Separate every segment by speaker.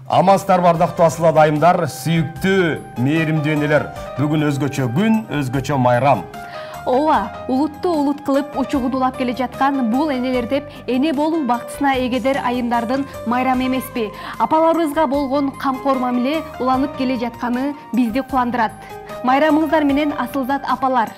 Speaker 1: Амансыздар бардактуу асыл адайымдар, сүйүктүү, мээримдүү энелер. Бүгүн өзгөчө күн, өзгөчө майрам.
Speaker 2: Ооба, улутту улут кылып учугун улап келе жаткан бул энелер деп эне болуу бактысына эгедер айымдардын майрамы эмеспи? Апаларыбызга болгон камкор мамиле уланып келе жатканы бизди кубандырат. Майрамыңыздар менен асылзат апалар.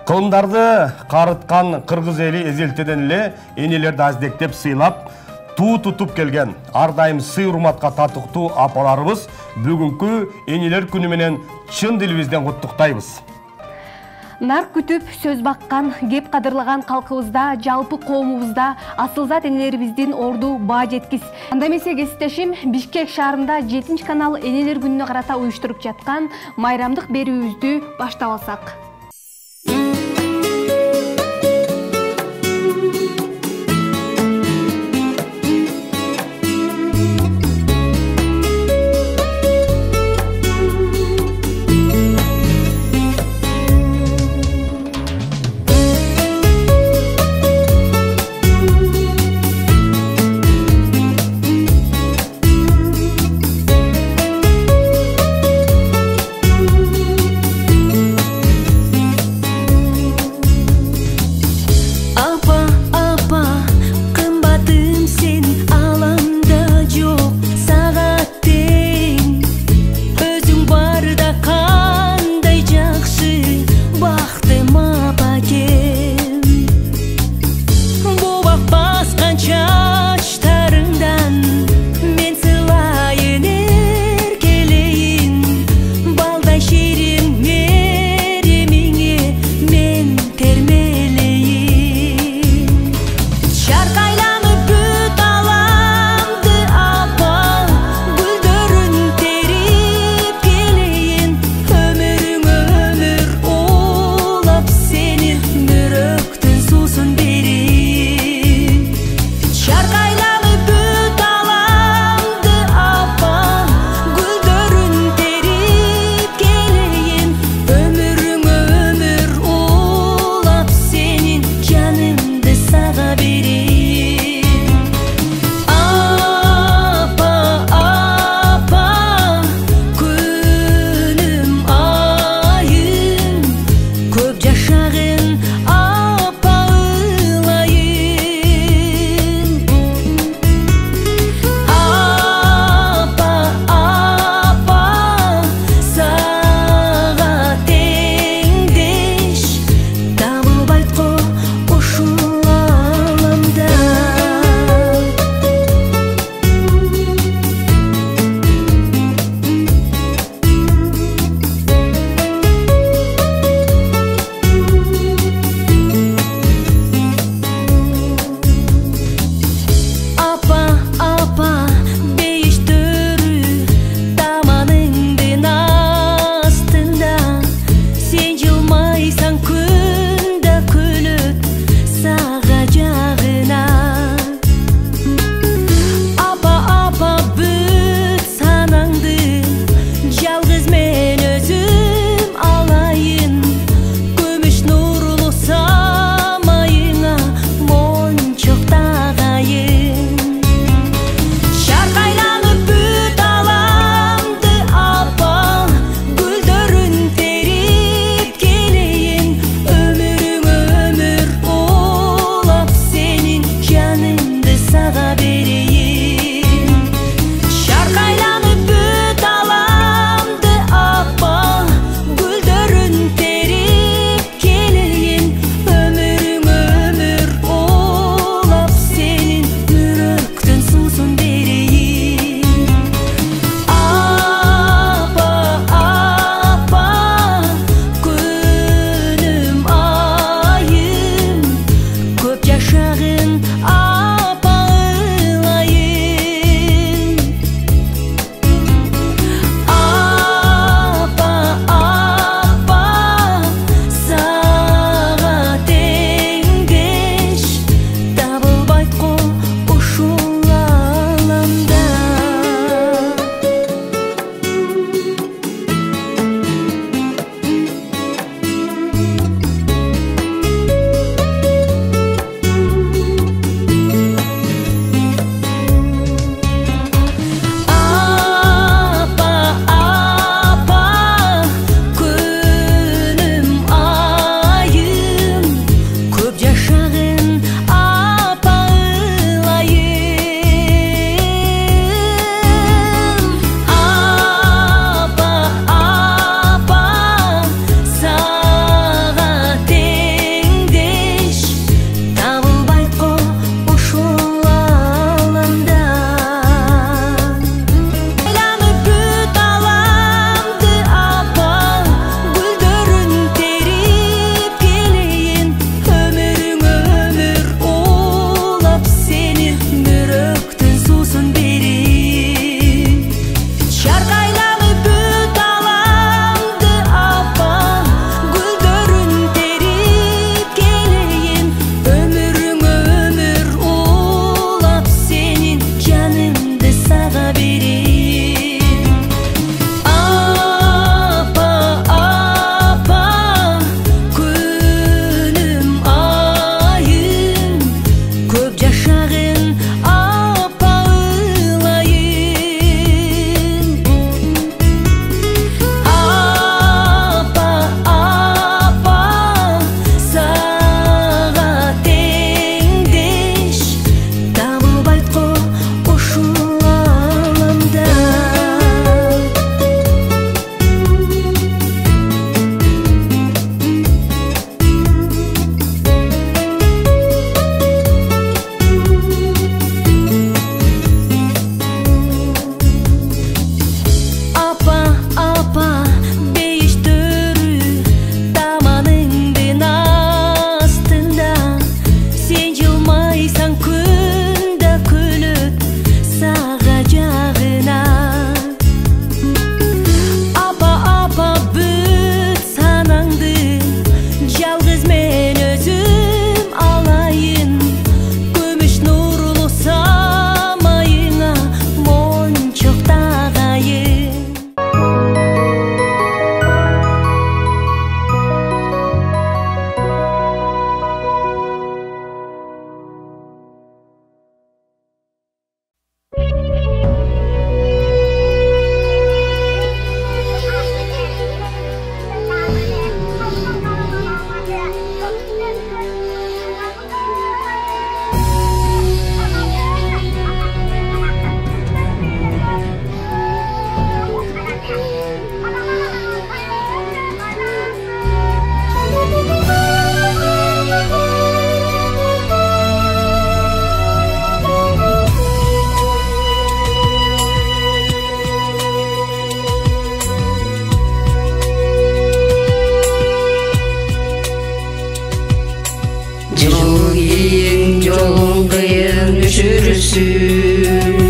Speaker 1: Кылымдарды карыткан кыргыз эли эзелтеден эле энелерди аздектеп сыйлап, туу тутуп келген ар дайым сый урматка татыктуу апаларыбыз бүгүнкү энелер күнү менен чын дилибизден куттуктайбыз.
Speaker 2: Нар күтүп сөз баккан, кеп кадырлаган калкыбызда, жалпы коомубузда асылзат энелерибиздин орду баа жеткис. Анда эмесе кесиптешим, Бишкек шаарында 7 канал энелер күнүнө карата уюштуруп жаткан майрамдык берүүбүздү баштап алсак.
Speaker 3: жүрүсүн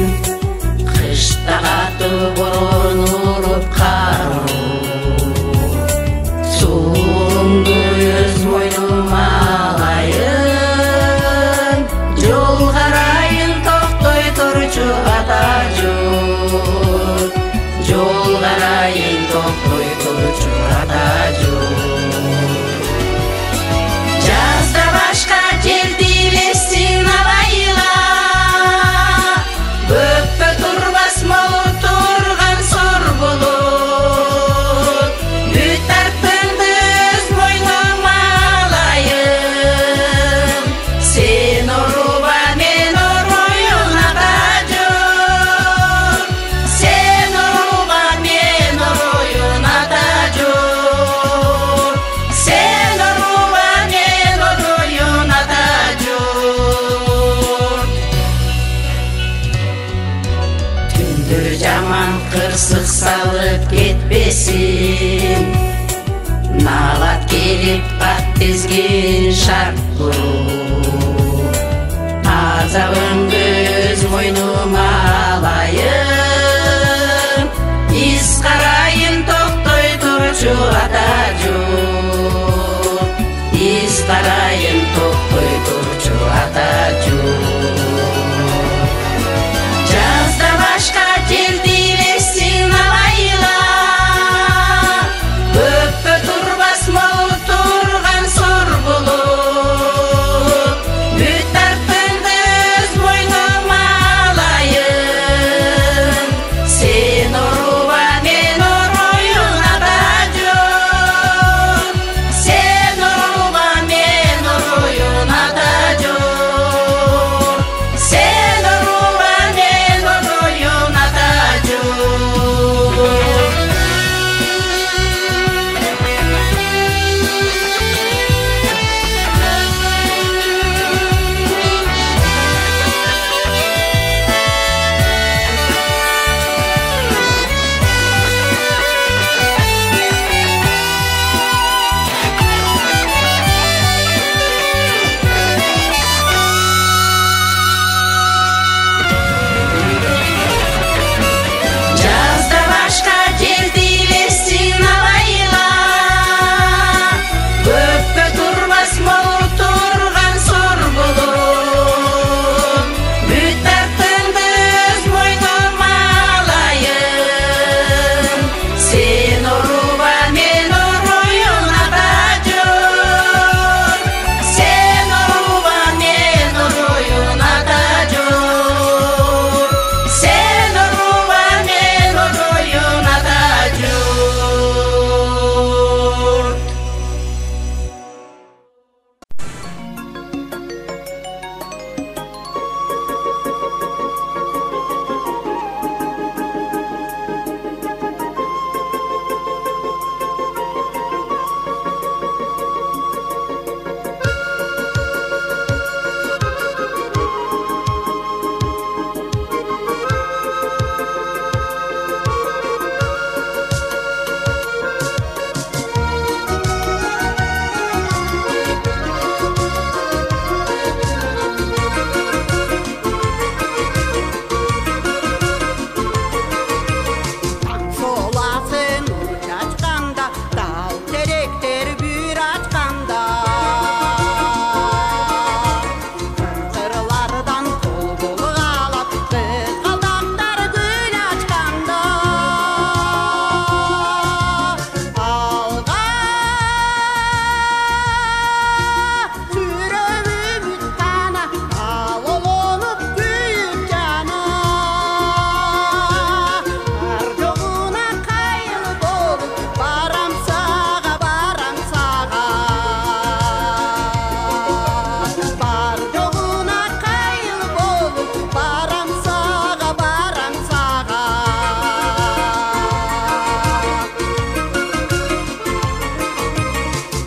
Speaker 3: кышта катып оруп каруу сууңду өз мойнума алайын жол карайын токтой турчу ата жол жол карайын токтой турчу ата жол жазда башка жерди бесин абайла көппө турбас молу турган сор болот бүт артыңды өз мойнума алайын сен оруба мен ороюн ата жол сен оруба мен ороюн ата жол сен оруба мен ороюн ата жол түндүр жаман кырсык салып кетпесин налат келип ат тизгин шарт куруп азабыңды өз мойнума алайын из карайын токтой турчу ата жол из карайын токтой турчу ата жол жазда башка жерди бесин абайла көппө турбас молу турган сор болот бүт артыңды өз мойнума алайын сен оруба мен ороюн ата жол сен оруба мен ороюн ата жол сен оруба мен ороюн ата жол жазда башка жерди бесин абайла көппө турбас молу турган сор болот бүт артыңды өз мойнума алайын сен оруба мен ороюн ата жол сен оруба мен ороюн ата жол сен оруба мен ороюн ата жол
Speaker 4: Соласын уч ачканда тал теректер бүр ачканда кырлардан кол булгалап кызгалдактар гүл ачканда алга сүрөбүбүз гана алолонуп күйүп жана ар жогуна кайыл болуп барам сага бар жогуна кайыл болуп барам сага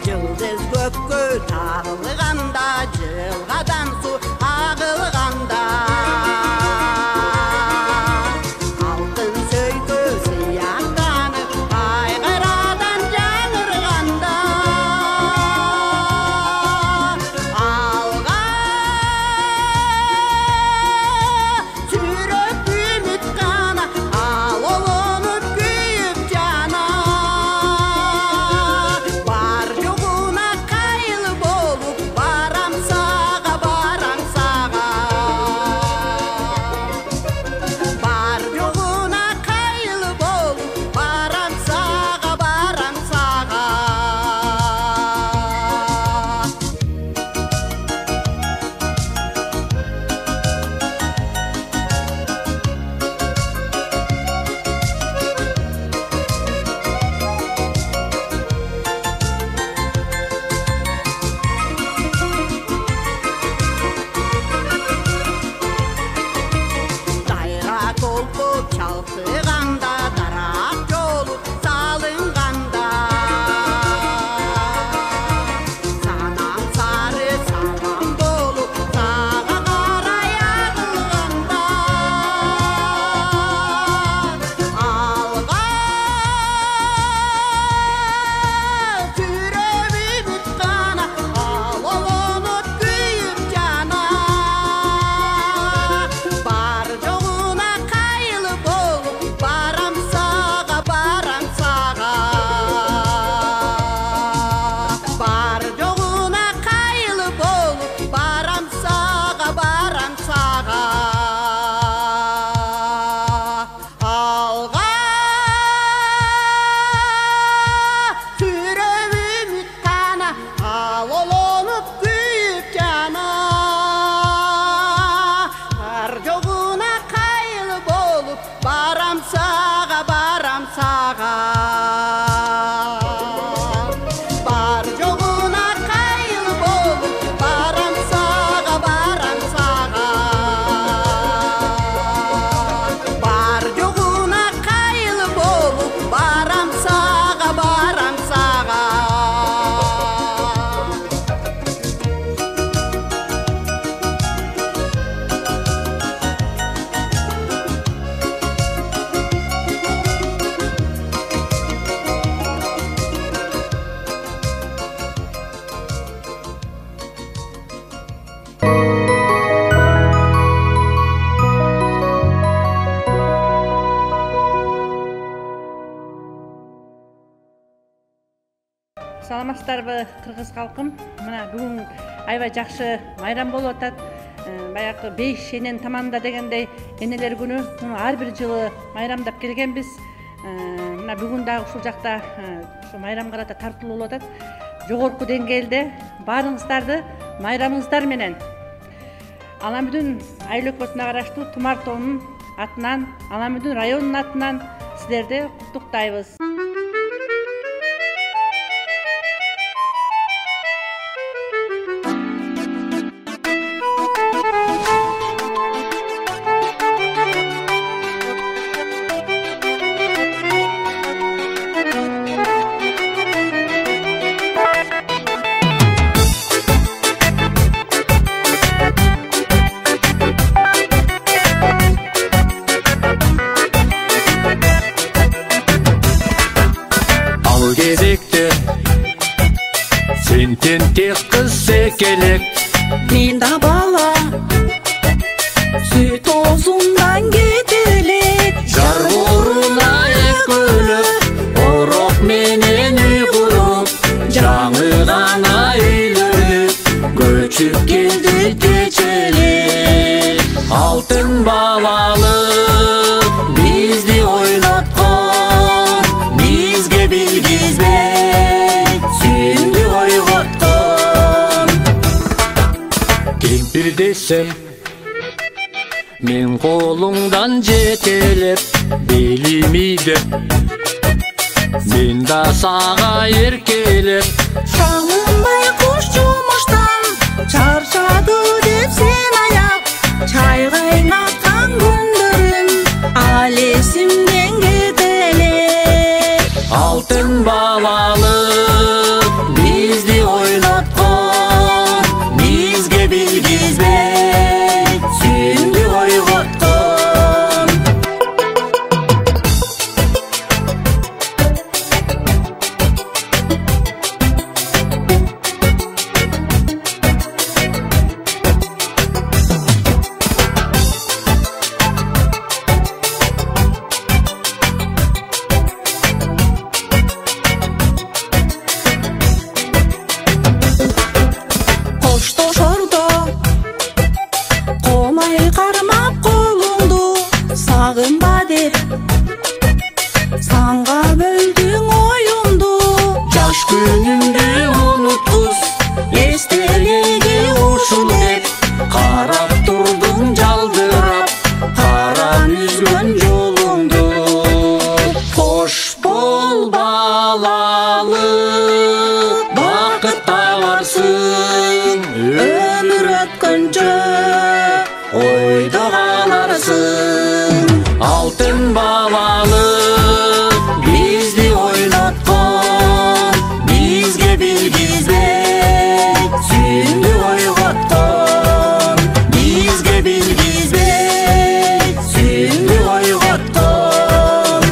Speaker 4: жылдыз көккө тагылганда жылгадан суу агылганда алтын сөйкө сыяктанып айгырадан жаңырганда алга
Speaker 5: саламатсыздарбы кыргыз калкым? Мына бүгүн аябай жакшы майрам болуп атат. Баягы 5 энен таманда дегендей энелер күнү муну ар бир жылы майрамдап келгенбиз. Мына бүгүн дагы ушул жакта ушу майрамга карата тартылуу болуп атат. Жогорку деңгээлде баарыңыздарды майрамыңыздар менен Аламүдүн айыл өкмөтүнө караштуу Тумар тоонун атынан, Аламүдүн районунун атынан сиздерди куттуктайбыз.
Speaker 6: Тентек кыз секелек
Speaker 4: Мен да бала Сүт оозундан кетелек
Speaker 6: Жар ууруна экөөлөп Ороп менен үй куруп Жаңы гана үйлөнүп Көчүп келди кечелек Алтын балалык бизди ойноткон Бизге билгизбей сүйүндү ойготкон Кемпир десем мен колуңдан жетелеп белими деп мен да сага эркелеп
Speaker 4: Салынбай куш жумуштан чарчады деп сен аяп Чай кайнаткан күндөрүм ал эсимден кетелек
Speaker 6: Алтын балалык бизди ойноткон бизге билгизбей сүйүндү ойготкон
Speaker 4: Коштошордо комай кармап колуңду сагынба деп Санга бөлдүң оюмду
Speaker 6: Жаш күнүмдү унуткуз эстелеги ушул деп карап турдум жалдырап карап үзгөн жолуңду Кош бол балалык бакыт табарсың
Speaker 4: өмүр өткөнчө
Speaker 6: ойдо каларсың Алтын балалык бизди ойноткон бизге билгизбей сүйүндү ойготкон бизге билгизбей сүйүндү ойготкон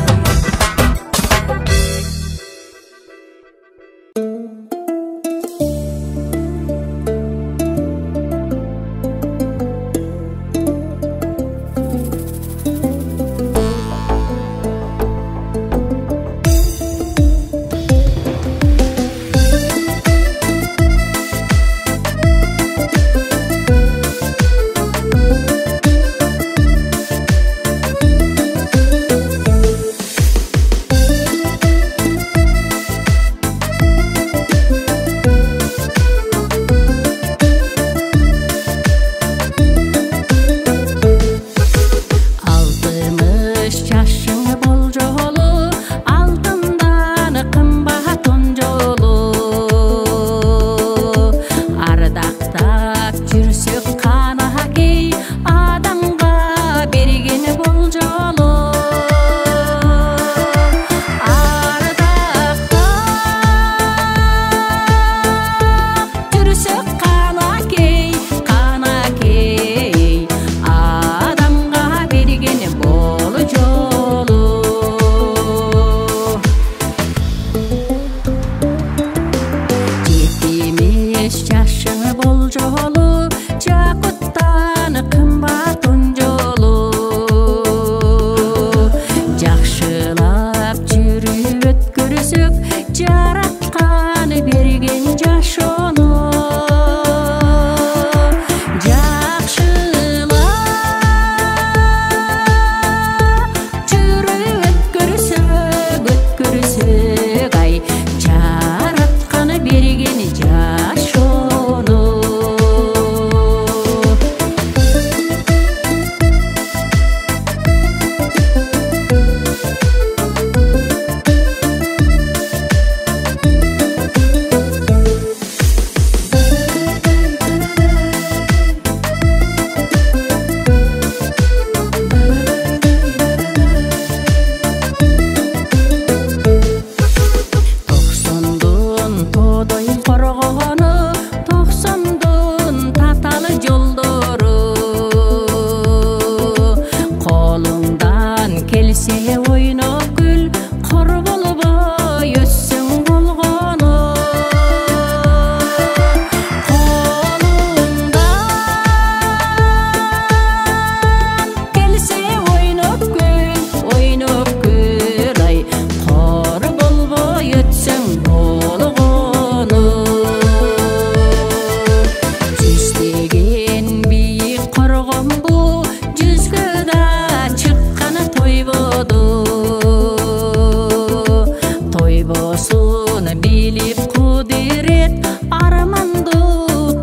Speaker 4: арманды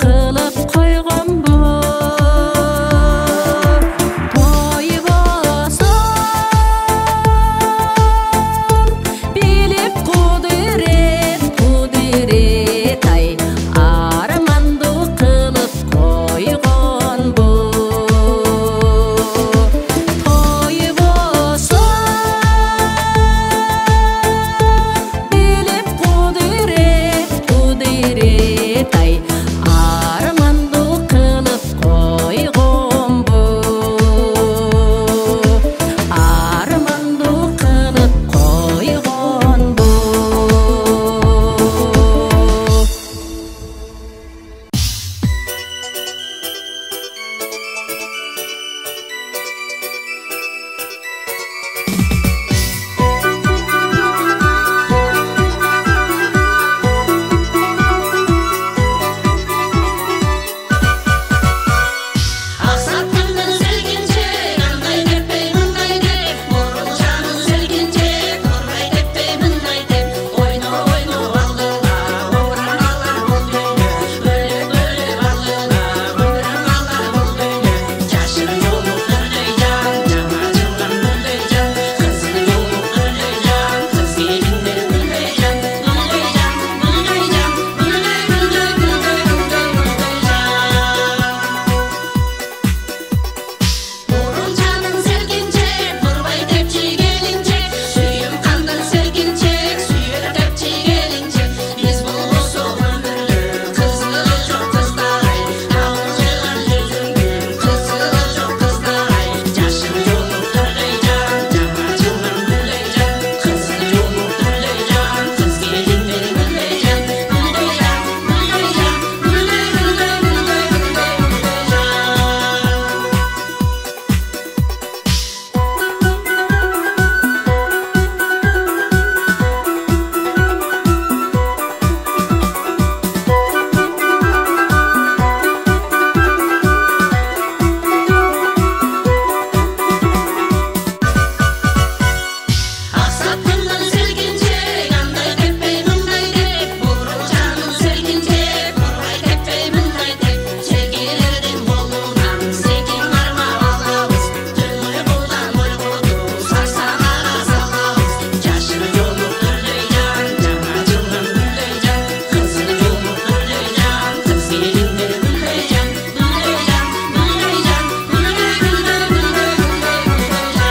Speaker 4: кылып койгонбу той болсун билип кудурет ай арманды кылып койгонбу той болсун билип кудурет ай арманды кылып койгонбу арманды кылып койгонбу
Speaker 3: Ақсатқанның сәлгенше, андай деппей мындай деп, бұрылжанның сәлгенше, тұрмай деппей мындай деп, ойно ойно алдыңа, ойраналар бұл дүние, бөлек бөлек алдыңа, ойраналар бұл дүние, жашырын жолы үрлей жан, жаңа жылдан мүлдей жан, қыздың жолы үрлей жан, қыз келіндер мүлдей жан, мүлдей жан, мүлдей жан, мүлдей мүлдей мүлдей мүлдей мүлдей жан. Бұрылжанның сәлгенше, тұрбай тепчи келіншек, сүйім қандың сәлгеншек, сүйер тепчи келіншек. Біз бұл осы өмірлі, қызығы жоқ қыздар-ай, ауылжыған жүзіңден, қызығы жоқ қыздар-ай, жашын жолы үрлей жан, жаңа жылдан мүлдей жан, қыздың жолы үрлей жан, қыз келіндер мүлдей жан, мүлдей жан, мүлдей жан, мүлдей мүлдей мүлдей мүлдей мүлдей жан. Ақсатқанның сәлгенше, андай деппей мындай деп, бұрылжанның сәлгенше, тұрмай деппей мындай деп, шекелердің қолынан секен қармап алабыз, түн ұйқыдан ойғуды сарсаңаға салабыз, жашыр жолы үрлей жан, жаңа жылдан мүлдей жан, қыздың жолы үрлей жан, қыз келіндер мүлдей жан, мүлдей жан, мүлдей жан, мүлдей мүлдей мүлдей мүлдей мүлдей жан.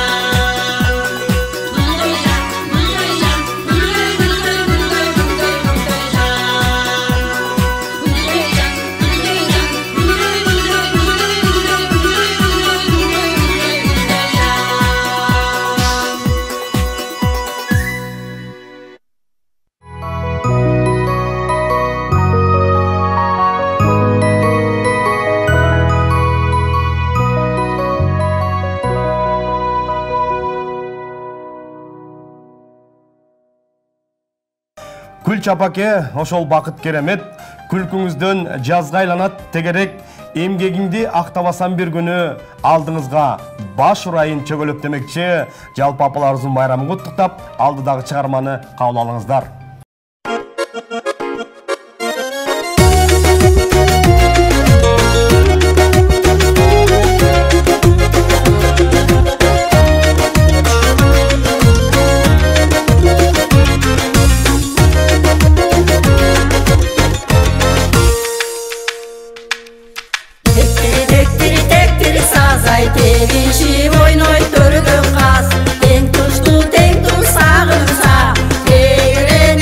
Speaker 1: Күл чапаке, ошол бакыт керемет, күлкүңүздөн жазга айланат тегерек, эмгегиңди актабасам бир күнү алдыңызга баш урайын чөгөлөп демекчи, жалпы апаларыбыздын байрамын куттуктап, алдыдагы чыгарманы кабыл алыңыздар.
Speaker 4: Тектири сазай тебишип ойнойт төргөн каз тең тушту сагынса тегерен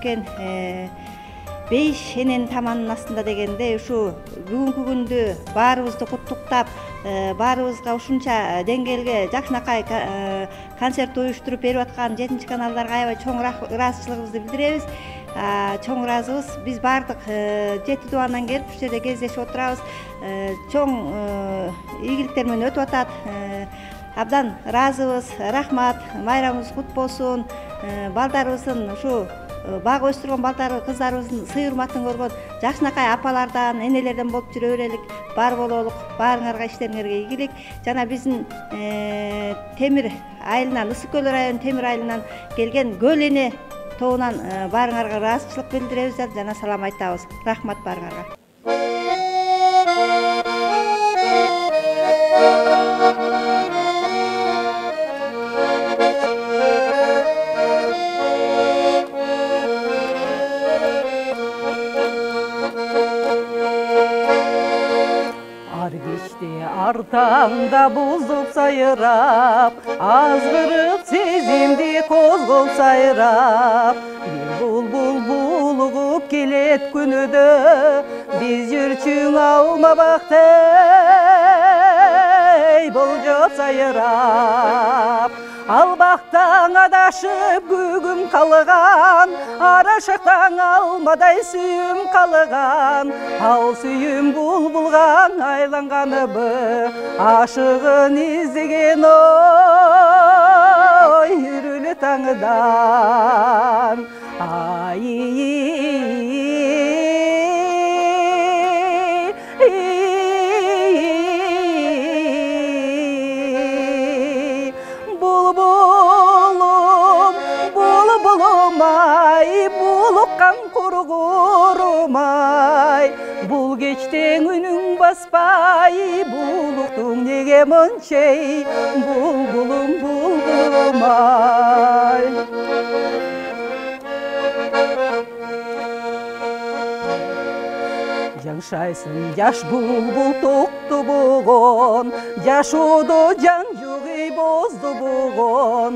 Speaker 7: өткен бейиш эненин таманынын астында дегенде ушу бүгүнкү күндү баарыбызды куттуктап, баарыбызга ушунча деңгээлге жакшынакай концерт уюштуруп берип аткан 7 каналдарга аябай чоң ыраазычылыгыбызды билдиребиз. Чоң ыраазыбыз. Биз баардык 7 дубандан келип ушул жерде кездешип отурабыз. Чоң ийгиликтер менен өтүп атат. Абдан ыраазыбыз. Рахмат. Майрамыбыз кут болсун. Балдарыбыздын ушу бага өстүргөн балдары, кыздарыбыздын сый урматын көргөн жакшынакай апалардан, энелерден болуп жүрө берелик. Бар бололук. Баарыңарга иштериңерге ийгилик. Жана биздин Темир айылынан, Ысык көл районунун Темир айылынан келген Көл эне тобунан баарыңарга ыраазычылык билдиребиз жана салам айтабыз. Рахмат баарыңарга.
Speaker 8: Артаңда бузуп сайрап, азгырып сезимди козгоп сайрап, бир булбул булугуп келет күнүдө, биз жүрчүң алмабактай болжоп сайрап. Албактан адашып күгүм калган, арашактан алмадай сүйүм калган, ал сүйүм булбулга айланганыбы, ашыгын издеген ой үрүлү таңыдан. Кургурумай, бул кечтең үнүң баспай, булуктуң неге мынчей, булбулум булбулумай. Жашайсың жаш булбул токту бугон, жашоодо жан жогый бозду бугон,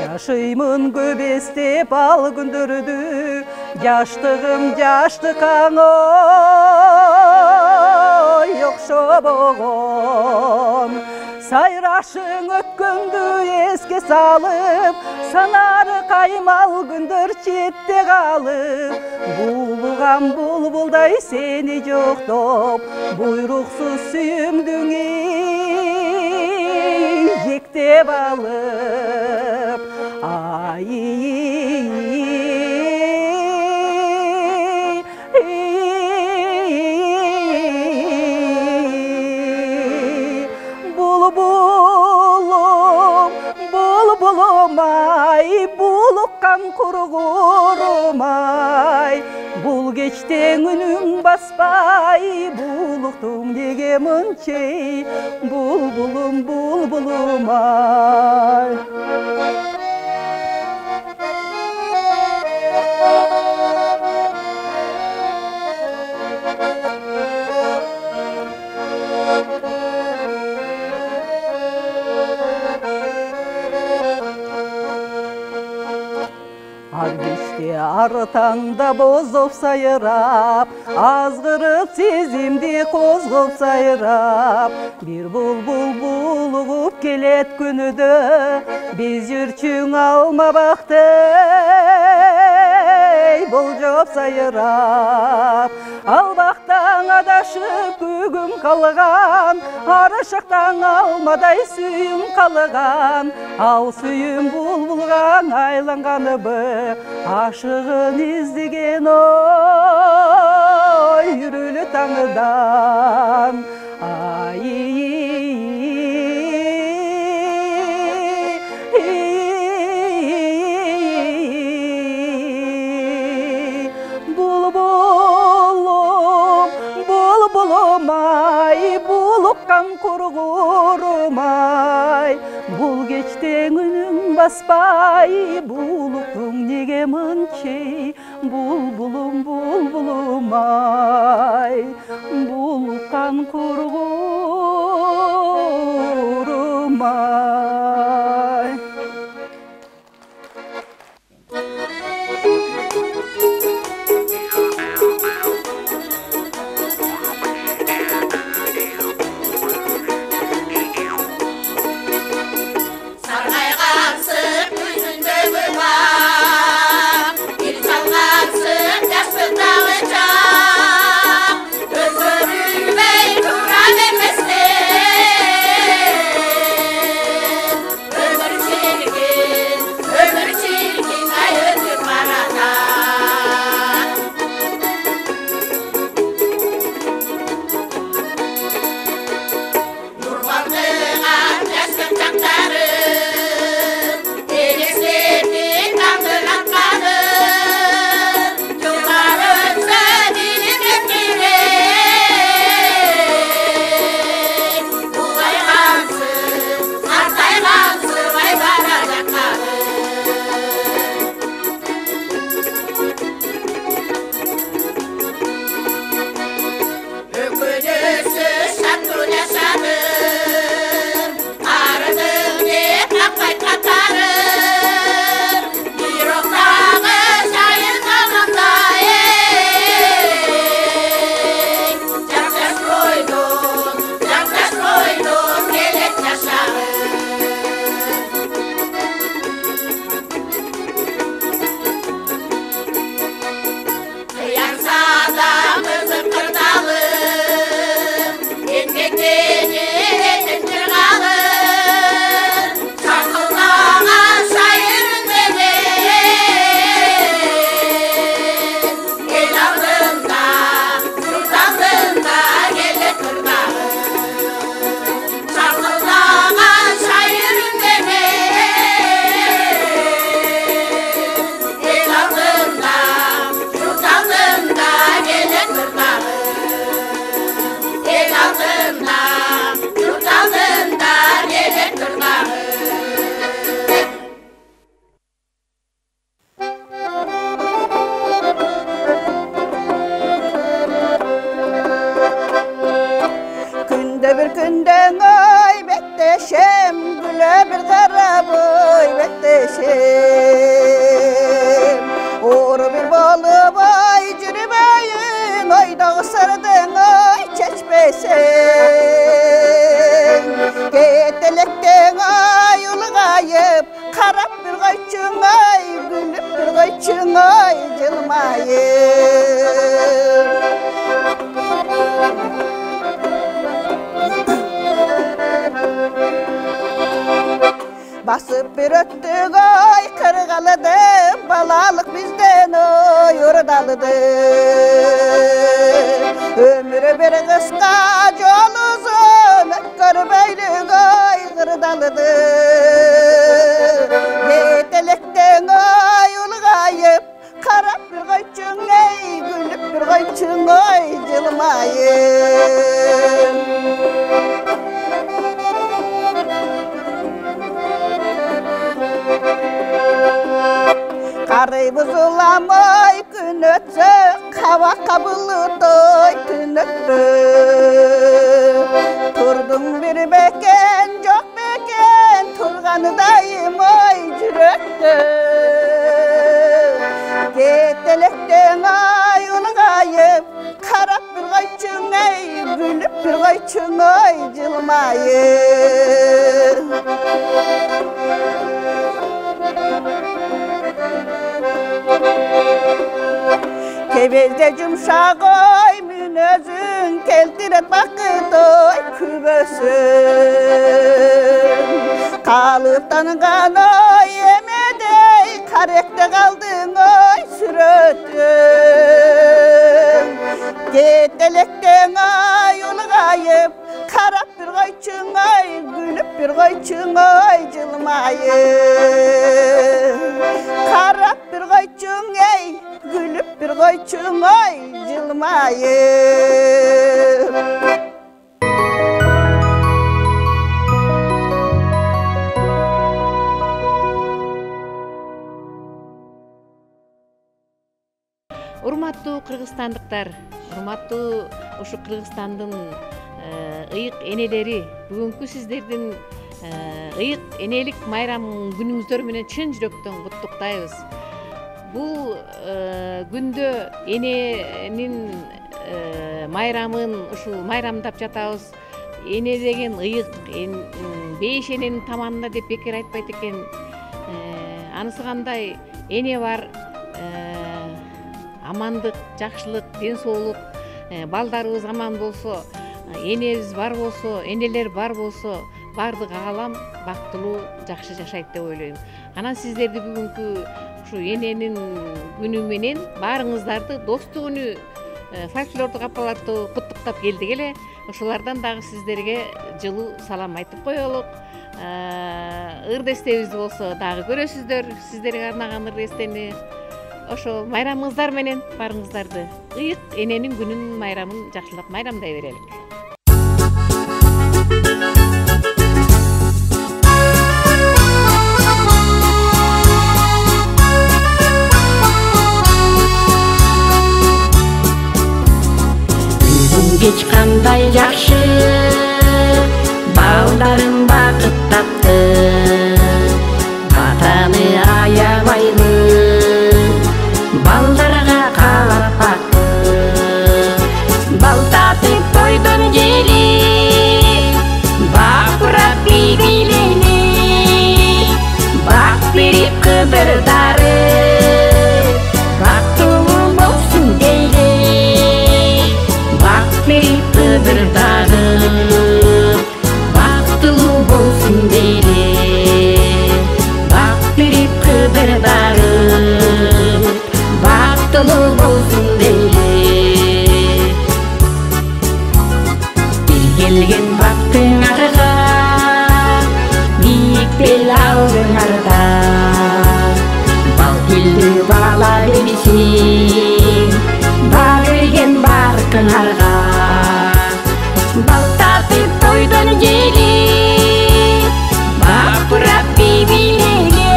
Speaker 8: жашыймын көп эстеп ал күндөрдү, жаштыгым жаштыкаң ой окшобогон. Сайрашың өткөндү эске салып, санары каймал күндөр четте калып, булган булбулдай сени жоктоп, буйруксуз сүйүмдүң жектеп алып. Булбулумай, булуккан кургурумай, бул кечтең үнүң баспай, булуктуң неге мынчей, булбулум булбулумай. Артаңда бозоп сайрап, азгырып сезимди козгоп сайрап, бир булбул булугуп келет күнүдө, биз жүрчүң алмабактай болжоп сайрап. Албактан адашып күгүм калган, арашактан алмадай сүйүм калган, ал сүйүм булбулга айланганыбы, ашыгын издеген ой үрүлү таңыдан. Булбулумай, булуккан кургурумай, бул кечтең үнүң баспай, булуктуң неге мынчей, булбулум булбулумай, булуккан кургурумай. Basıp bir öttük oy kırgalıdı, balalık bizden oy oradalıdı. Ömrü bir kıska yol uzun, görmeylük oy kırdalıdı. Yetelekten oy ulgayıp, karap bir koyçun ey, gülüp bir koyçun oy cılmayın. Karı buzulamoy gün ötse, hava kabılı doy gün öttü. Turdum bir beken, çok beken, turganı dayım oy cürekti. Getelekten ay ulgayıp, karap bir koyçun ey, gülüp bir koyçun oy cılmayın. Kevezde cümşak oy münözün, keltiret vakit oy kübösün. Kalıp tanıgan oy yemedey, karekte kaldın oy sürötün. Getelekten ay ulgayıp, karap bir koyçun oy, gülüp bir koyçun oy cılmayın. Karap bir koyçun ey, gülüp bir koyçun oy cılmayın.
Speaker 9: Урматтуу кыргызстандыктар, урматтуу ушу Кыргызстандын ыйык энелери, бүгүнкү сиздердин ыйык энелик майрам күнүңүздөр менен чын жүрөктөн куттуктайбыз. Бул күндө эненин майрамын ушул майрамдап жатабыз. Эне деген ыйык, беш эненин таманында деп бекер айтпайт экен. Анысы кандай, эне бар, амандык, жакшылык, ден соолук, балдарыбыз аман болсо, энебиз бар болсо, энелер бар болсо, бардык аалам бактылуу, жакшы жашайт деп ойлойм. Анан сиздерди бүгүнкү ушу эненин күнү менен баарыңыздарды достук күнү фольклордук апаларды куттуктап келдик эле. Ошолордон дагы сиздерге жылуу салам айтып коелук. Ырдестебизди болсо дагы көрөсүздөр, сиздерге арнаган ырдестени. Ошо майрамыңыздар менен барыңыздарды ыйык эненин күнүн майрамын жакшылап майрамдай берелик.
Speaker 4: Geç kanday jakşı, baldarım bakıp taptı. Vatanı ayamaylı, baldarga kalap baktı. Bal tatıp koydun jeli, bak bırak bibileni. Bak verip kıdırdarı, baktığım olsun deyli. Bak verip kıdırdarı, baktılı olsun deyli. Bak verip kıdırdarı, baktılı olsun deyli. Bir gelgen baktın arıga, biyik bel aldın arıda. Bal geldi bala verişin, bal vergen barkın arıga. Bal tatıp koydun jeli, bak bırak bibilene.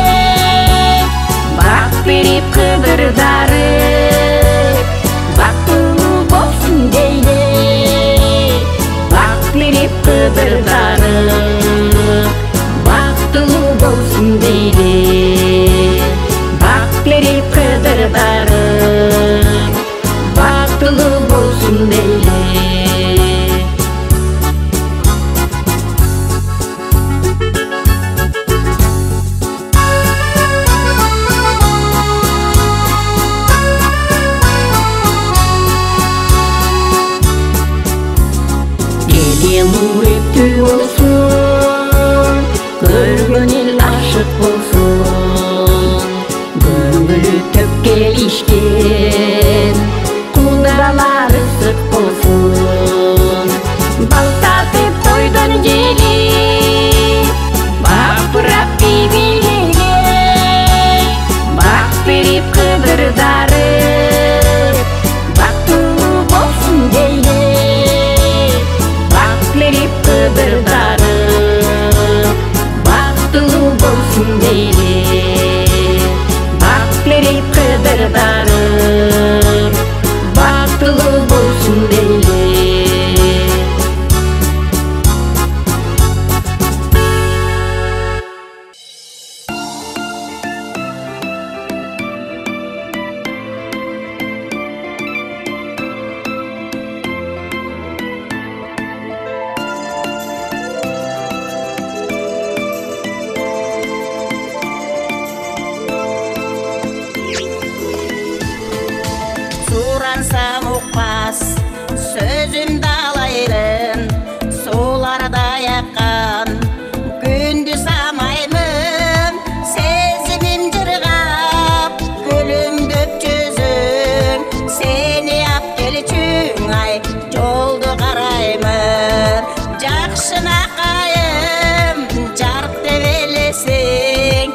Speaker 4: Bak verip kıdırdarı, baktılı olsun deyli. Bak verip kıdırdarı, baktılı olsun deyli. Bak verip kıdırdarı, baktılı olsun deyli. болсын көңілі төккелишкен құдалар ысык болсын бал тартып тойдон жели бапырап бибилерге бак берип кыдырдары бактылуу болсун дейле бак берип кыдырдары бактылуу болсун дейле бак берип кыдырдары бактылуу болсун дейле.
Speaker 3: Сұрансам ұқпас сөзімді алайын соларда яққан күнді самаймын сезімім жырғап күлімдіп жүзің сені ап келчүң ай жолды қараймын жақшынақайым жарық деп елесің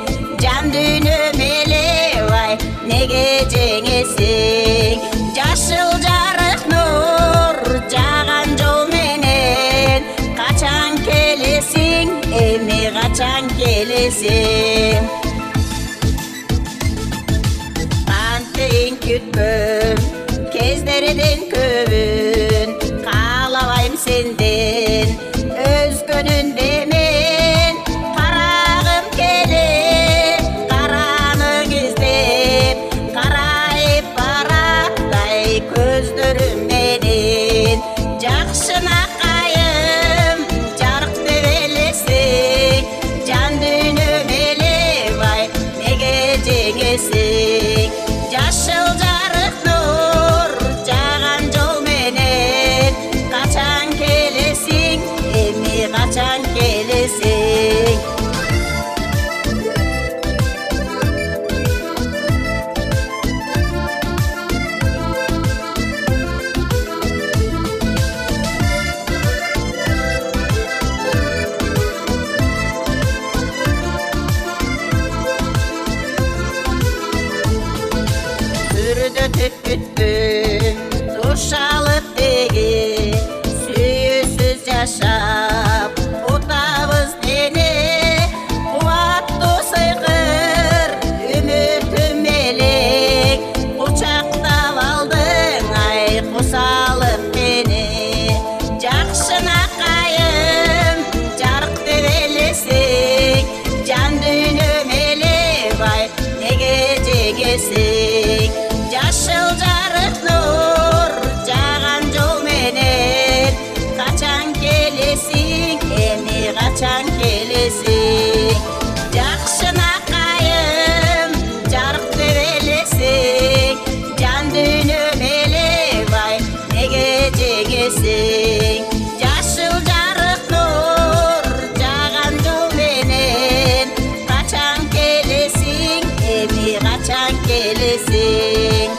Speaker 3: жан дүйнөм елебай неге жеңесің жашыл жарык нур жаган жол менен качан келесиң эми качан келесиң кантейин күткөм кездерден көбүн каалабайм сенден өзгөнүн демен карагым келет караны издеп карайып бараттай көздөрүм менен жакшынакайым жарык деп элесең жан дүйнөм элебай неге жеңесең жашыл жарык нур жаган жол менен качан келесиң эми качан келесиң. Сүрдө түпкүттүм тушалып деги сүйүүсүз жашап утабыз дене кубаттуу сыйкыр үмүтүм элек кучактап алдың ай кусалып мени жакшынакайым жарык деп элесең жан дүйнөм элебай неге жеңесең жашыл жарык нур жаган жол менен качан келесиң эми качан келесиң жакшынакайым жарык деп элесең жан дүйнөм элебай неге жеңесиң жашыл жарык нур жаган жол менен качан келесиң эми качан келесиң.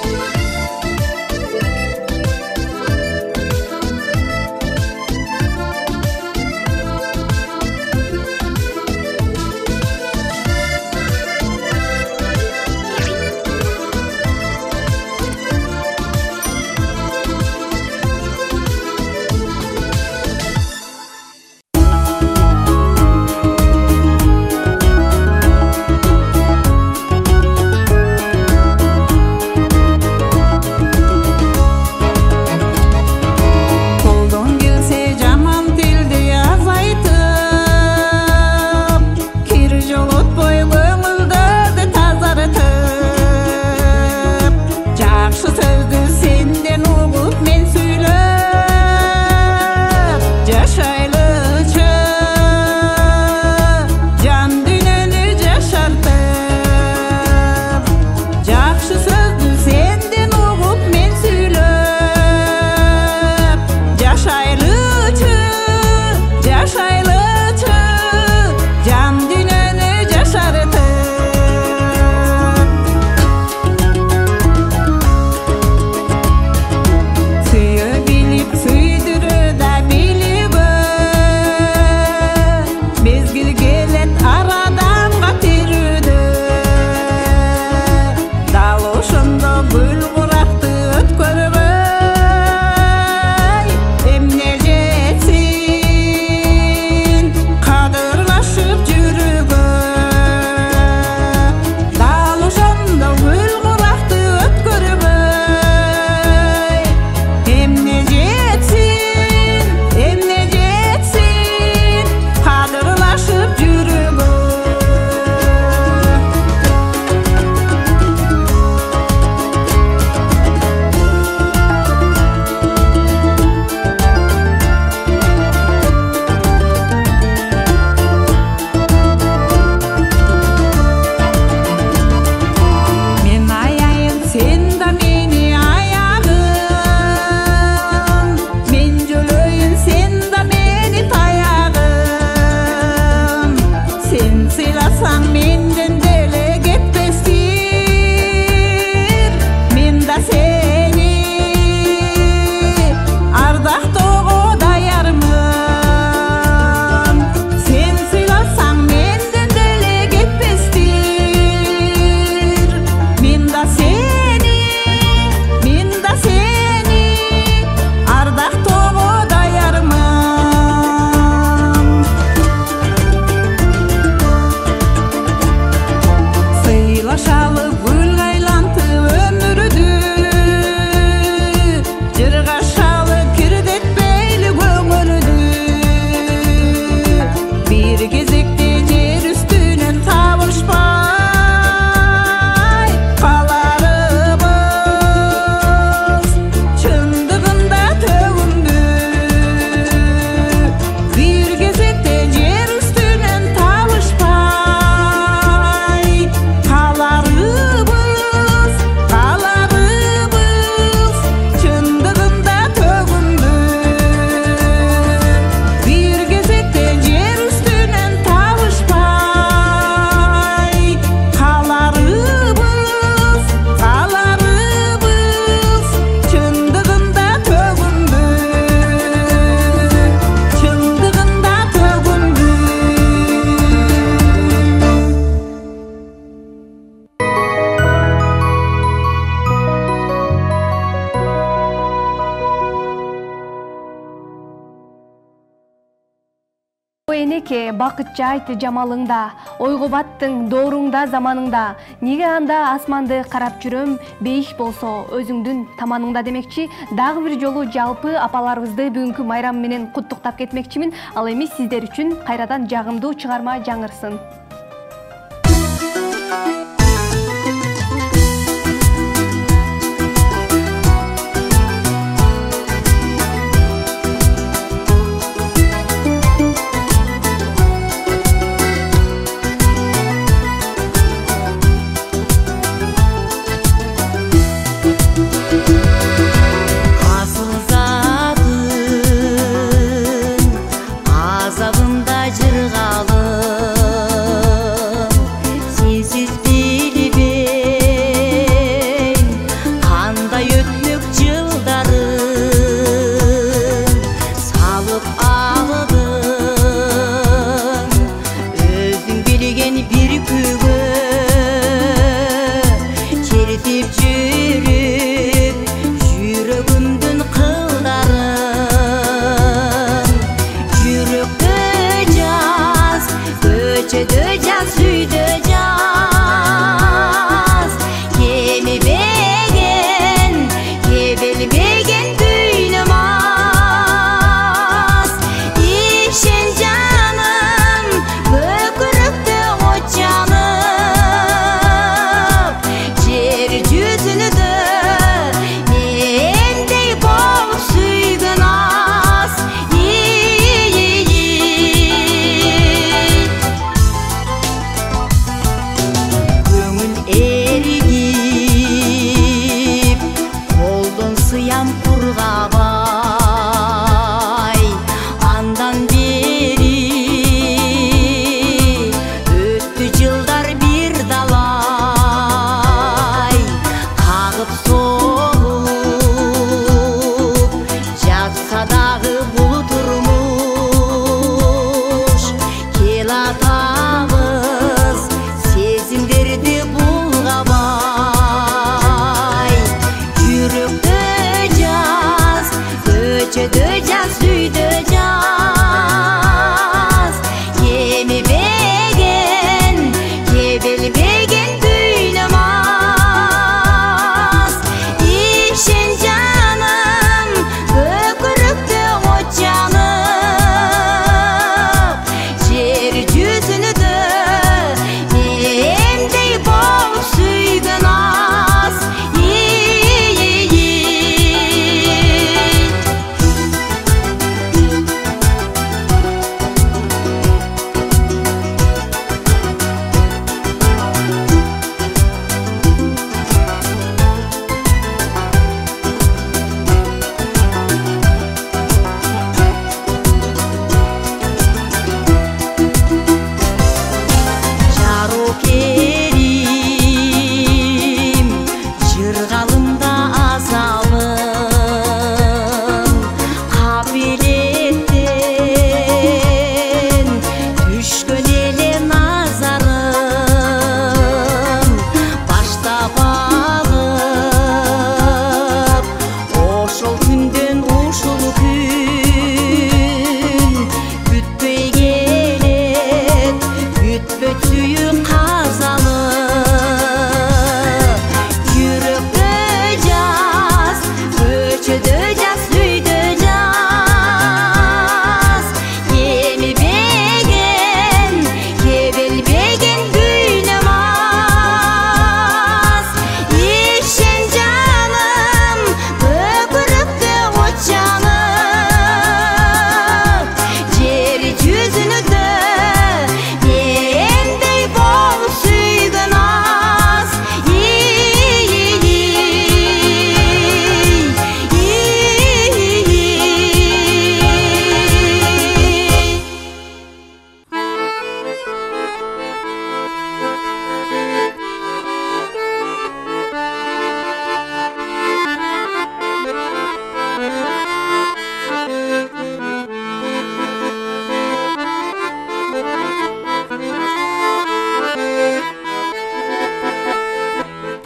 Speaker 2: энеке бакыт жайты жамалыңда, ойго баттың дооруңда заманыңда, неге анда асманды карап жүрөм, бейиш болсо өзүңдүн таманыңда демекчи, дагы бир жолу жалпы апаларыбызды бүгүнкү майрам менен куттуктап кетмекчимин. Ал эми сиздер үчүн кайрадан жагымдуу чыгарма жаңырсын.
Speaker 4: Azabında jırgalım sensiz bilibem kanday ötmük жылдарым салып алдым өзүң билген bir күгө чертип жүрүп жүрөгүмдүн кылдарын жүрөктө жаз көчөдө жаз үйдө жаз кемибеген кебелбеген дүйнөм аз ишен жаным көкүрөктө от жанып жер жүзүнүдө мендей болуп сүйгөн аз көңүл эригип колдон сыям кургабай андан бери өттү жылдар бир далай кагып соолуп жатса дагы бул турмуш келатабыз сезимдерди булгабай жүрөктө жаз көчөдө жаз үйдө жаз кемибеген кебелбеген дүйнөм аз ишен жаным көкүрөктө от жанып жер жүзүнүдө мендей болуп сүйгөн аз жаруу керим жыргалымда азабым кабилеттен түшкөн эле назарым баштап алып ошол күндөн ушул күн бүтпөй келет бүтпөт сүйүк казалы жүрөктө жаз көчөдө жаз үйдө жаз кемибеген кебелбеген дүйнөм аз ишен жаным көкүрөктө от жанып жер жүзүнүдө мендей болуп сүйгөн аз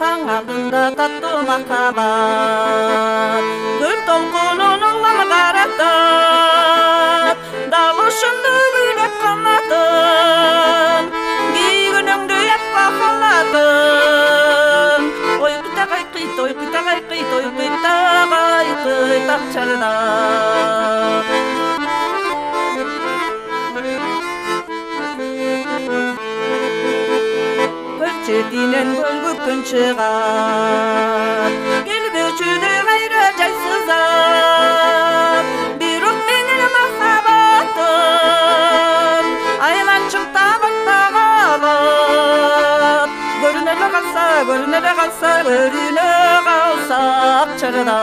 Speaker 8: таң алдында таттуу махаббат гүл толкунун улам каратат дал ошондо күйлөп
Speaker 10: той кыйтагай кыйтак чарда Çetinen gölgükün çıgar Gelböçüde gayra caysızar Bir ot benim mahabatım Aylançıkta bakta galat Görüne kalsa, görüne kalsa, görüne kalsa Akçarda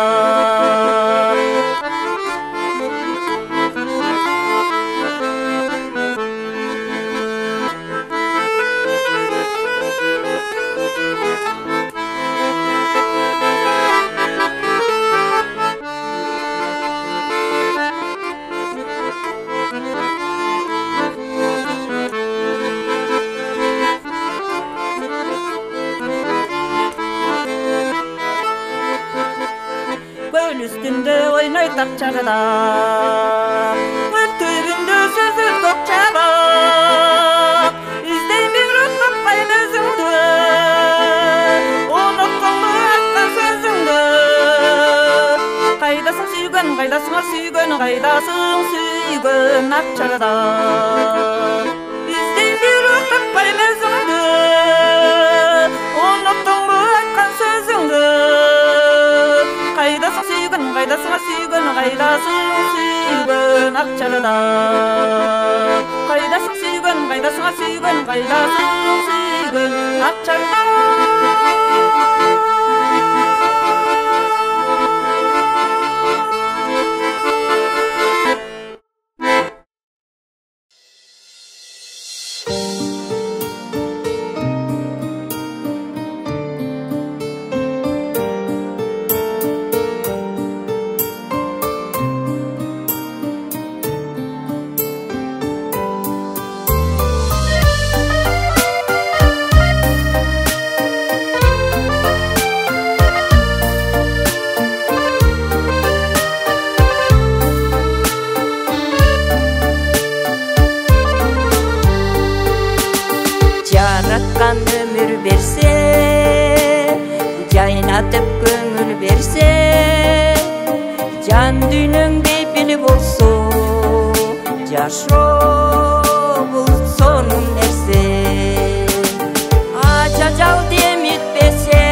Speaker 10: Üstünde oynay takçarda Gül tübünde sözü tokçara İzdey bir rot tapayın özümdü Unuttuğunu atla sözümdü Kaydasın süygün, kaydasın süygün Kaydasın süygün akçarda İzdey bir rot tapayın özümdü Unuttuğunu atla sözümdü Kaydasın süygün, kaydasın süygün, kaydasın süygün akçarda Kaydasın süygün, kaydasın süygün, kaydasın süygün akçarda Ömür berse, jaynatıp köngül berse, jan dünöңдө bilip bolso, жашоо бул сонун нерсе. Ажал демитпесе,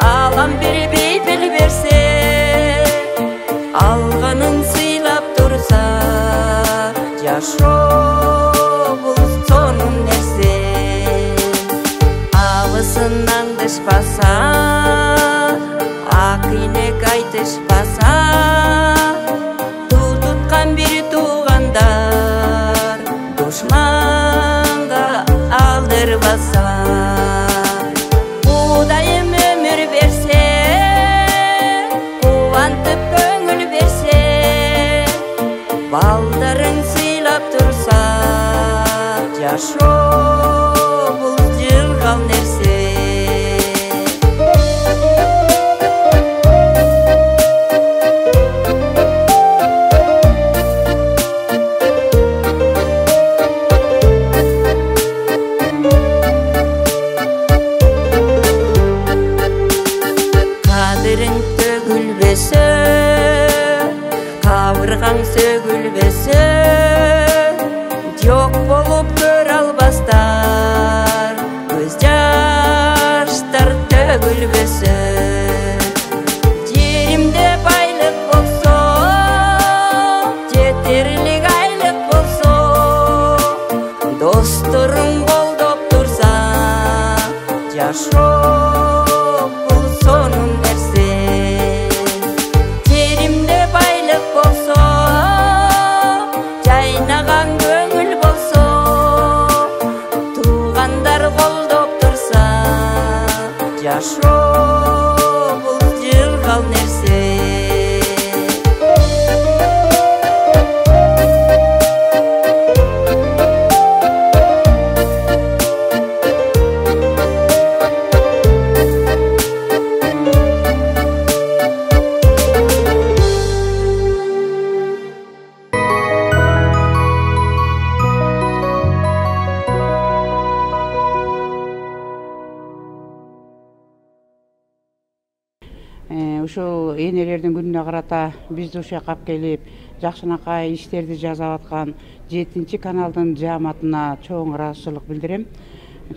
Speaker 10: алам бербей бели берсе, алганын сыйлап турса, жашоо бул сонун нерсе. Алысынан дышпаса, ак инек айтышпаса, туу туткан бир туугандар душманга алдырбаса. Кудайым өмүр берсе, кубантып көңүл берсе, балдарың сыйлап турса, жашоо бул жылгал нерсе. Kadırın tөгүлбөсө, кабыргаң сөгүлбөсө, жок болуп көрө албастар, көз жаштар төгүлбөсө. Жеримде байлык болсо, жетерлик айлык болсо, досторуң колдоп турса, жашоо бул сонун нерсе. Жеримде байлык болсо, жайнаган көңүл болсо,
Speaker 11: ушул энелердин күнүнө карата бизди ушул жака алып келип жакшынакай иштерди жасап аткан 7 каналдын жааматына чоң ыраазычылык билдирем.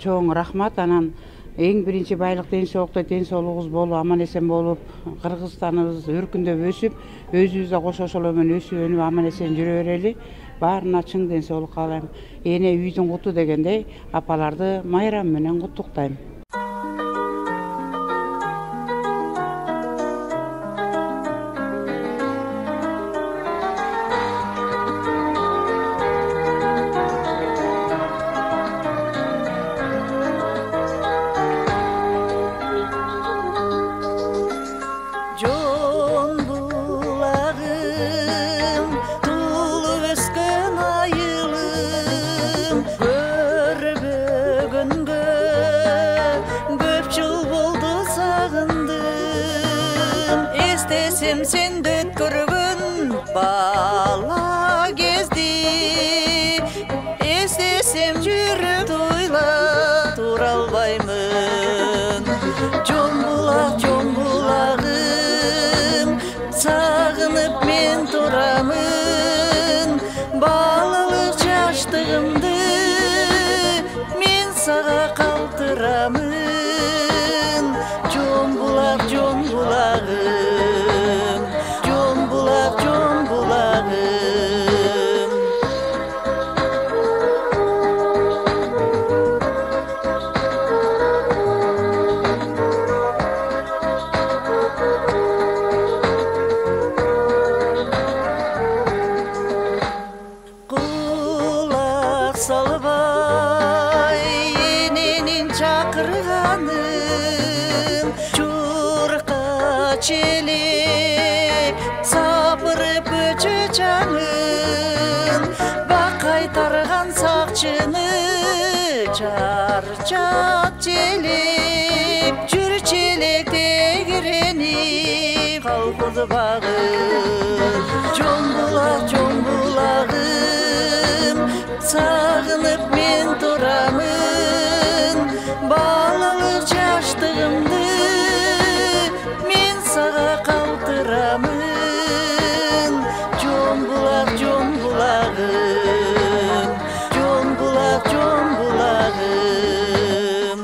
Speaker 11: Чоң рахмат. Анан эң биринчи байлык ден соолугубуз болуп, аман эсен болуп, Кыргызстаныбыз өркүндөп өсүп, өзүбүз да кошо ошолор менен өсүп өнүп аман эсен жүрө берели. Баарына чың ден соолук каалайм. Эне үйдүн куту дегендей, апаларды майрам менен куттуктайм.
Speaker 10: Sen ötkürgün bala gezdi, estesem жүрүп туйлап тура албаймын. Жон булагым, сагынып мен турамын. Балалык жаштыгымды мен сага калтырамын. Жон булагым, салбай эненин чакырганын чурка челек сапырып өчө чаңын бак кайтарган сакчыны чарчат челек жүр челек тегиренип калкызбагын жон булагым сагынып мен турамын балалык жаштыгымды мен сага калтырамын жон булагым жон булагым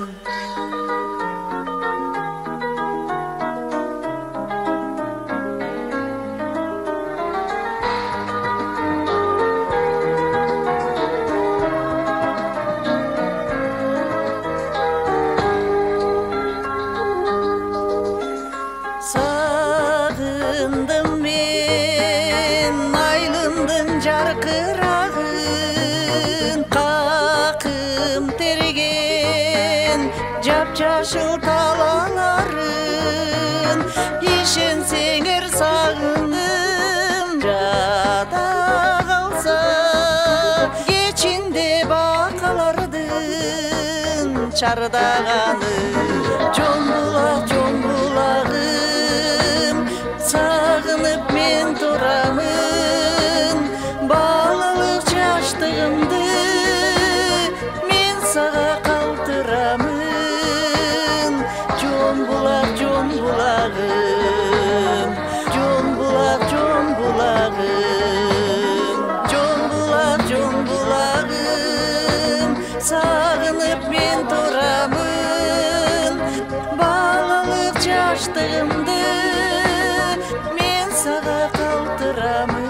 Speaker 10: Сагындым мен айлымдын жаркырагын какым терген жапжашыл талаларын ишенсеңер сагыным жада калса кечинде бакалардын чардаганы жон булагым сагынып мен турамын балалык жаштыгымды мен сага калтырамын жон булагым сагынып мен турамын балалык жаштыгымды мен сага калтырамын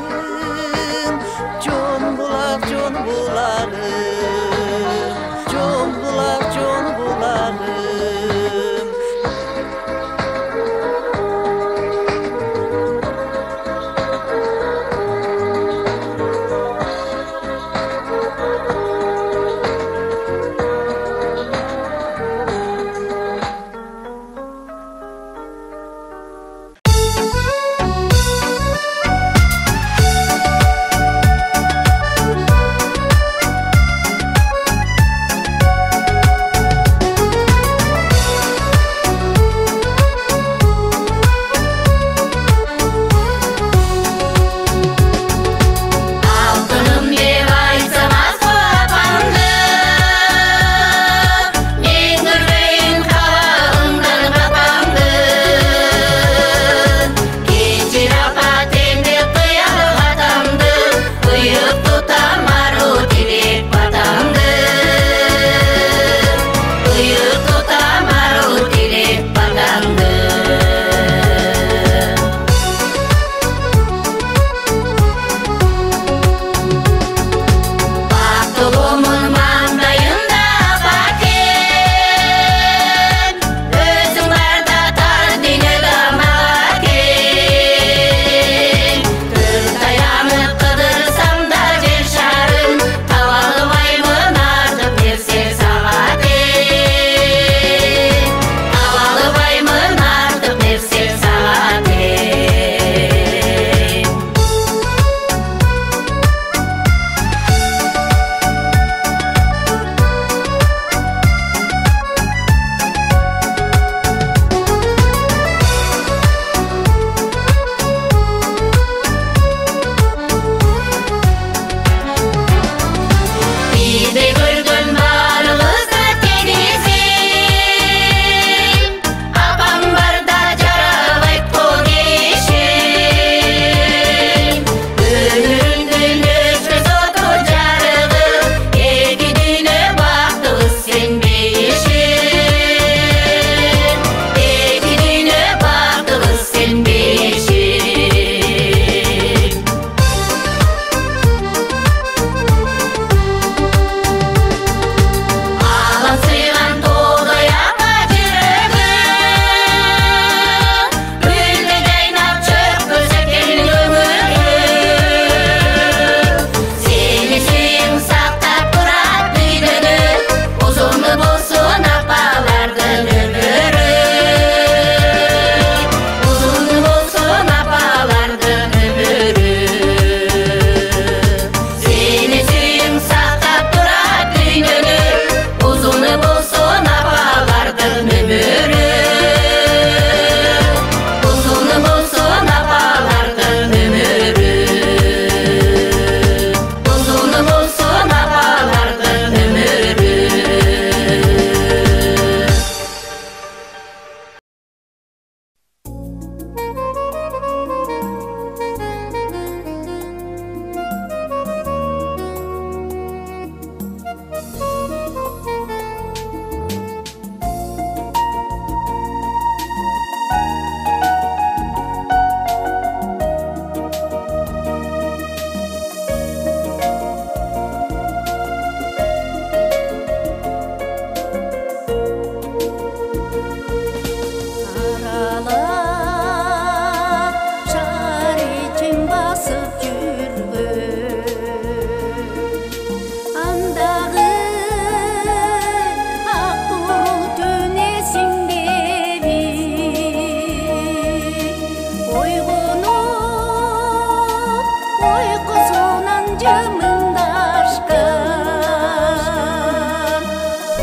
Speaker 12: жымыңдашкан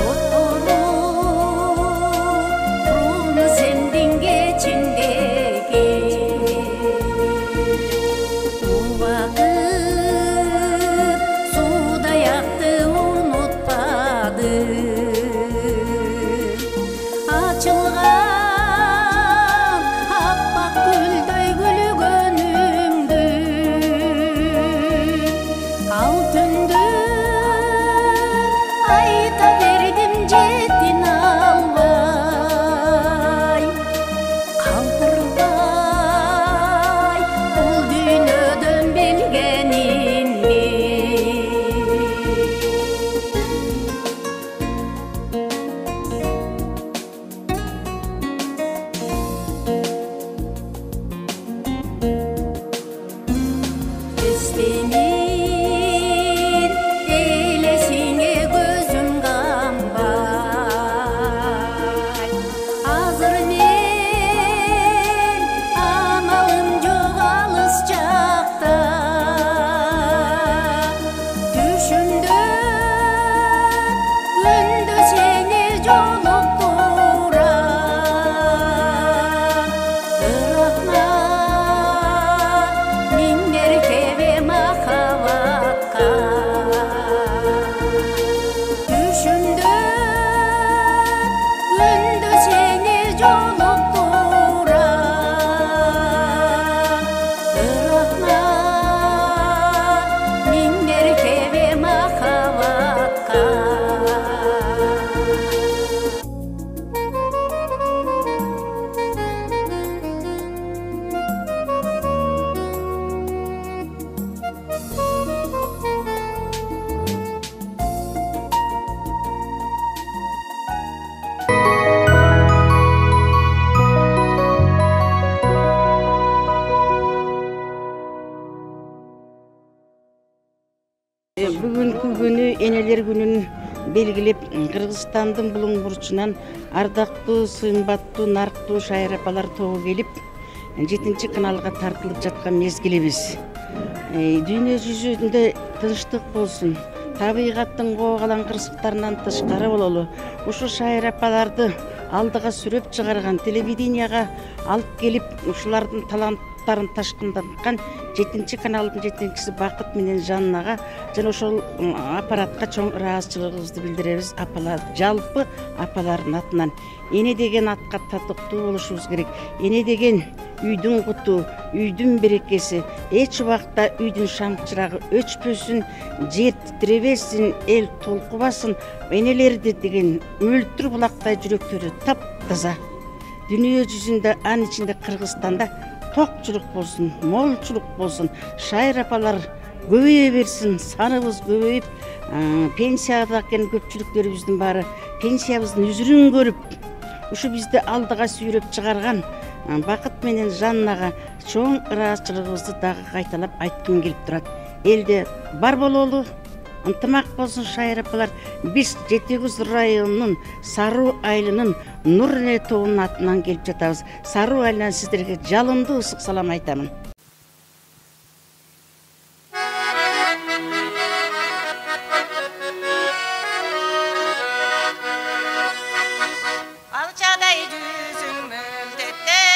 Speaker 12: оттору сендин кечиндеги убакыт судаякты унутпады ачылган аппак гүлдөй күлгөнүңдү ал түндү айта бердим жетин албай калтырбай бул дүйнөдөн билгениңди Senin elesine gözüm kanbay Hazır men amalım yok alыс çakta Düşümde gündü seni jolukturan Irakman minler keve mahavatka Düşümde gündü seni jolukturan Irakman minler keve mahavatka
Speaker 11: Бүгүнкү күнү энелер күнүн белгилеп Кыргызстандын булуң бурчунан ардактуу, сымбаттуу, нарктуу шайыр апалар тобу келип 7 каналга тартылып жаткан мезгилибиз. Дүйнө жүзүндө тынчтык болсун, табигаттын коогалан кырсыктарынан тышкары бололу. Ушу шайыр апаларды алдыга сүрөп чыгарган, телевиденияга алып келип, ушулардын таланттарын ташкындаткан 7 каналдын жетекчиси Бакыт менен Жаннага жана ошол аппаратка чоң ыраазычылыгыбызды билдиребиз. Апалар жалпы апалардын атынан эне деген атка татыктуу болушубуз керек. Эне деген үйдүн куту, үйдүн берекеси, эч убакта үйдүн шам чырагы өчпөсүн, жер титиребесин, эл толкубасын. Энелерди деген мөлтүр булактай жүрөктөрү таптаза. Дүнүйө жүзүндө, анын ичинде Кыргызстанда токчулук болсун, молчулук болсун, шайыр апалар көбөйө берсин, саныбыз көбөйүп, пенсияда келген көпчүлүктөрүбүздүн баары пенсиябыздын үзүрүн көрүп, ушу бизди алдыга сүйрөп чыгарган Бакыт менен Жаннага чоң ыраазычылыгыбызды дагы кайталап айткым келип турат. Элде бар бололу, ынтымак болсун шайыр апалар. Биз Жети Кыз районунун Саруу айылынын Нур эле тобунун атынан келип жатабыз. Саруу айылынан сиздерге жалындуу ысык салам айтамын.
Speaker 13: Алчадай жүзүң мөлдеттен,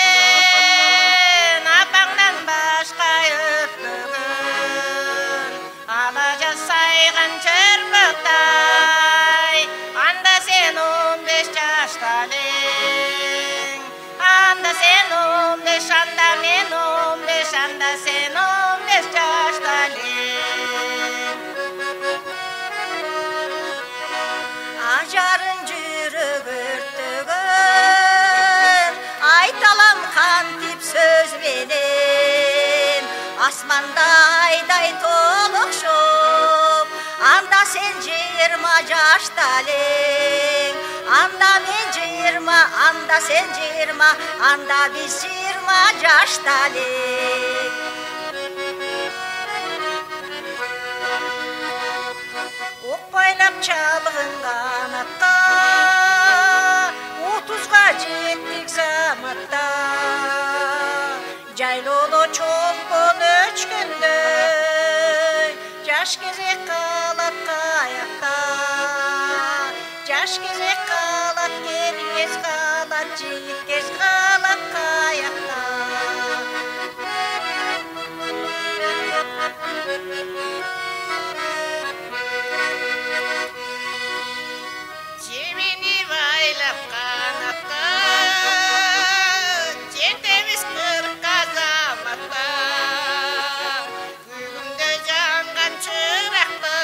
Speaker 13: апаңдан башка өппөгөн. Ала жасайган чырбыктай, анда сен 15 жашта элең. Анда сен 15, анда мен 15, анда сен 15 жашта элең. Ажарын жүрөк өртөгөн, айталам кантип сөз менен. Асманда айдай толукшуп, анда сен 20 жашта элең. Анда мен 20, анда сен 20, анда биз 20 жашта элең. Окпайлап чалгынган атка, 30га жеттик заматта. Жайлоодо чолпон өчкөндөй, жаш кезек қалат қаяқта, жаш кезек қалат, келін кез қалат, жігіт кез қалат қаяқта. Жемені байлап қанатқа, жетеміз қырыққа заматта. Күлгінде жанған шырақтай,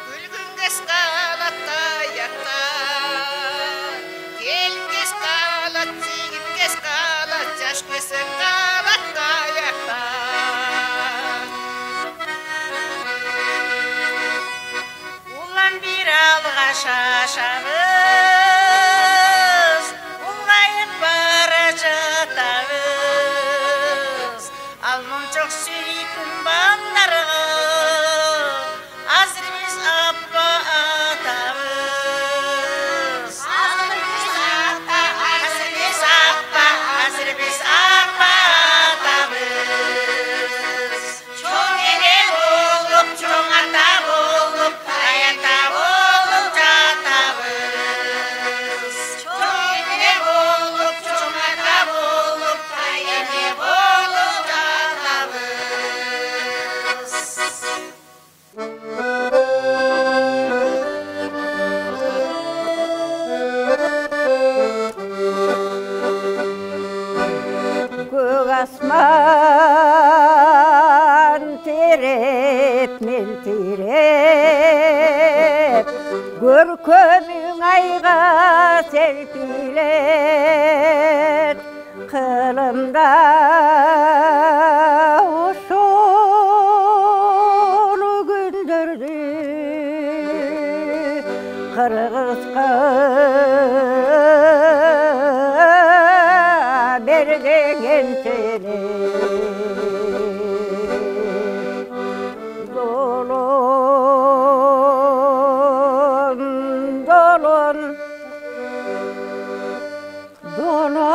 Speaker 13: күлгінге қалат аяқта. Келінге қалат, жігітке қалат, жаш кесек қалат аяқта. Улан бір алға шашабыз, ұлғайып бара жатабыз. Ал мұншық сүйкін балдарым, азыр біз апа атабыз. Азыр біз апа атабыз. Чоң ене болып, чоң ата болып, аята болып жатабыз. Чоң ене болып, чоң ата болып, аята болып жатабыз.
Speaker 8: Көк асман тереп мен тереп, көркемің айға серпилет, қылымда ошол күндөрдү қырғызға берген сені. Долон, долон, dolon,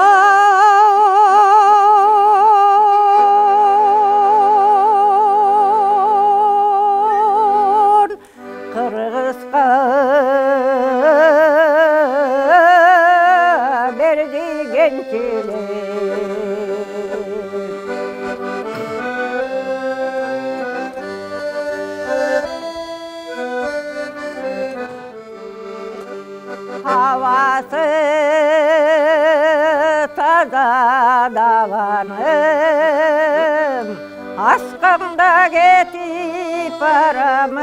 Speaker 8: Kırgız'a berdigen seni. Havası taza dağanım, aşkımda getip baramın.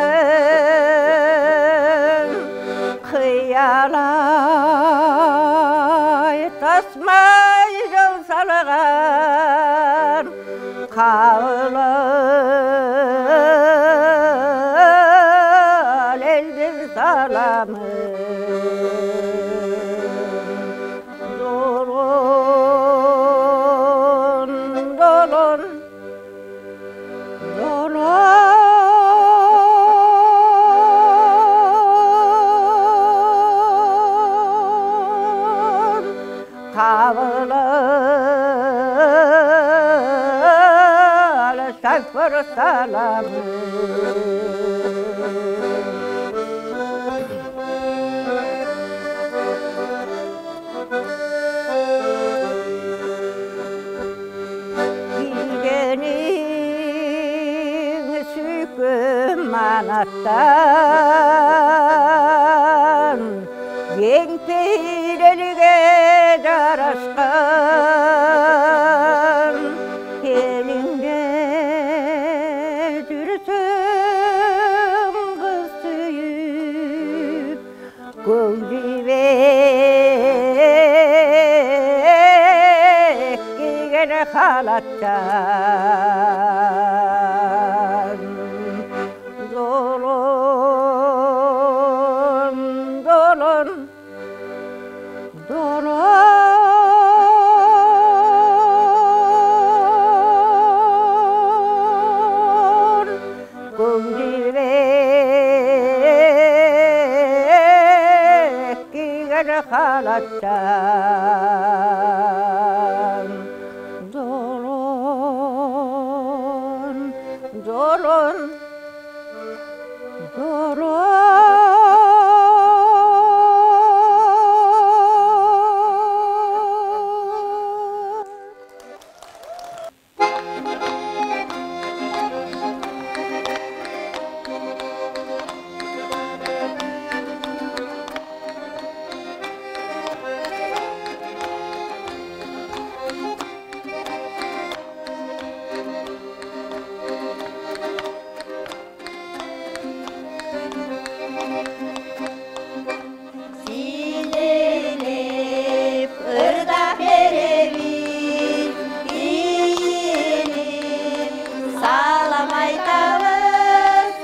Speaker 8: Kıyalay tasmay yol salgan, kağılal eldir salamın. Dolon, dolon, dolon, kağılal şafır salamın. Bilgenin süküm manattan, Yen peyrelge daraşkan, elinde dürsün kız tüyüp, Gövdivek giygen halattan. Dolon, dolon, dolon, Gövdivek giygen halattan. Dolon, жолор Силелеп ырдап беребиз, ийилип салам айтабыз.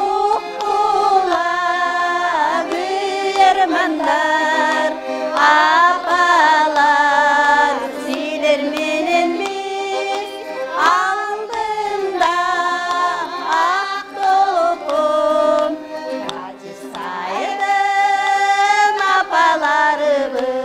Speaker 8: Уккула күйермандар, апалар, силер менен биз алдында ак толкун Кажы сайдын апаларыбыз.